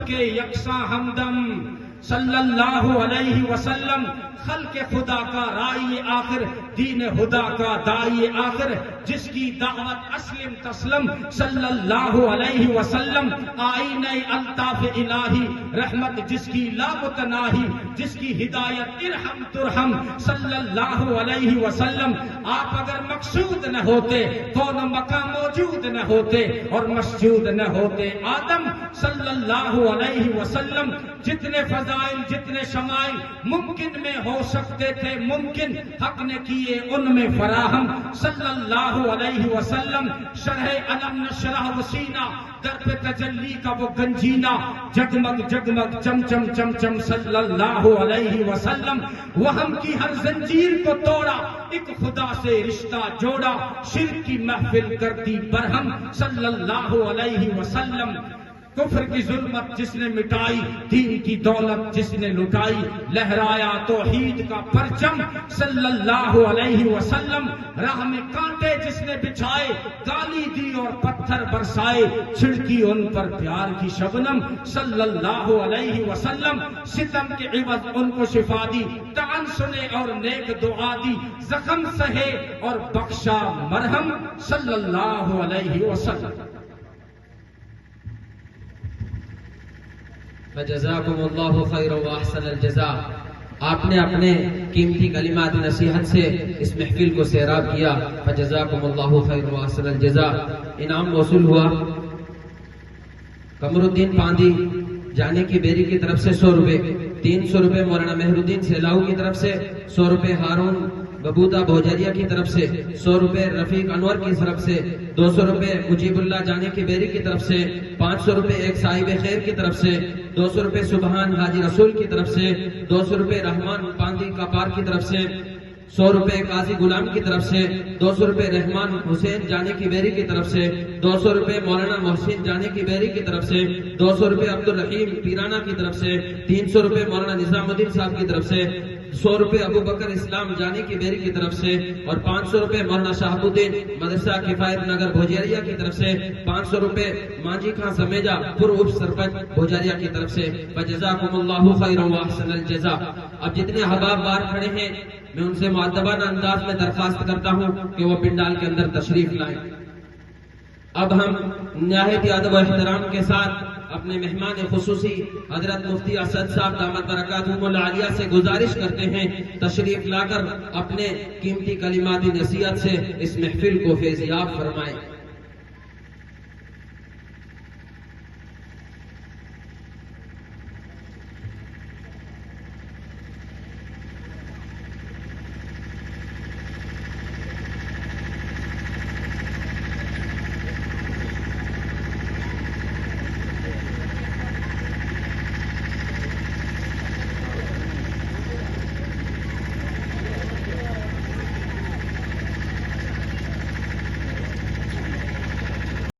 کے یکساں ہمدم صلی اللہ علیہ وسلم، خلق خدا کا رائی آخر، دین خدا کا دائی آخر، جس کی دعوت اسلم تسلم صلی اللہ علیہ وسلم، آئینہ الطاف الہی رحمت جس کی لا متناہی، جس کی ہدایت ارحم ترحم صلی اللہ علیہ وسلم۔ آپ اگر مقصود نہ ہوتے تو نہ مکہ موجود نہ ہوتے اور مسجود نہ ہوتے۔ آدم صلی اللہ علیہ وسلم جتنے فضائل جتنے شمائل ممکن میں ہو سکتے تھے، ممکن حق نے کیے ان میں فراہم صلی اللہ علیہ وسلم۔ شرح علم نشرح وسینہ، در پہ تجلی کا وہ گنجینہ، جگمگ جگمگ چم چم چم چم صلی اللہ علیہ وسلم۔ وہم کی ہر زنجیر کو توڑا، ایک خدا سے رشتہ جوڑا، شرک کی محفل کرتی برہم صلی اللہ علیہ وسلم۔ کفر کی ظلمت جس نے مٹائی، دین کی دولت جس نے لٹائی، لہرایا توحید کا پرچم صلی اللہ علیہ وسلم۔ راہ میں کانٹے جس نے بچھائے، گالی دی اور پتھر برسائے، چھڑکی ان پر پیار کی شبنم صلی اللہ علیہ وسلم۔ ستم کے عوض ان کو شفا دی، طعن سنے اور نیک دعا دی، زخم سہے اور بخشا مرہم صلی اللہ علیہ وسلم۔ فجزاکم اللہ خیر و احسن الجزاء۔ آپ نے اپنے قیمتی کلمات نصیحت سے اس محفل کو سیراب کیا، فجزاکم اللہ خیر و احسن الجزاء۔ انعام موصول ہوا قمر الدین پاندی جانے کی بیری کی طرف سے 100 روپے، 300 روپے مولانا مہر الدین سیلاؤ کی طرف سے، 100 روپے ہارون ببوتا بھوجریا کی طرف سے، 100 روپے رفیق انور کی طرف سے، 200 روپے مجیب اللہ جانے کی بیری کی طرف سے، 500 روپے ایک صاحب خیر کی طرف سے، 200 روپے سبحان حاجی رسول کی طرف سے، 200 روپے رحمان پاندی کپار کی طرف سے، 100 روپے قاضی غلام کی طرف سے، 200 روپے رحمان حسین جانے کی بیری کی طرف سے، 200 روپے مولانا محسن جانے کی بیری کی طرف سے، 200 روپے عبدالرحیم پیرانہ کی طرف سے، 300 روپے مولانا نظام الدین صاحب کی طرف سے، 100 روپے ابو بکر اسلام جانے کی بیری کی طرف سے، اور 500 روپے مولانا شہاب الدین مدرسہ کفایت نگر بھوجریا کی طرف سے، 500 روپے مانجی خان سمیجا پور سرپنچ بھوجریا کی طرف سے۔ فجزاکم اللہ خیر و احسن الجزاء۔ اب جتنے احباب باہر کھڑے ہیں میں ان سے مؤدبانہ انداز میں درخواست کرتا ہوں کہ وہ پنڈال کے اندر تشریف لائیں۔ اب ہم نہایت ادب و احترام کے ساتھ اپنے مہمان خصوصی حضرت مفتی اسد صاحب دامت برکاتہم العالیہ سے گزارش کرتے ہیں تشریف لا کر اپنے قیمتی کلمات نصیحت سے اس محفل کو فیضیاب فرمائیں۔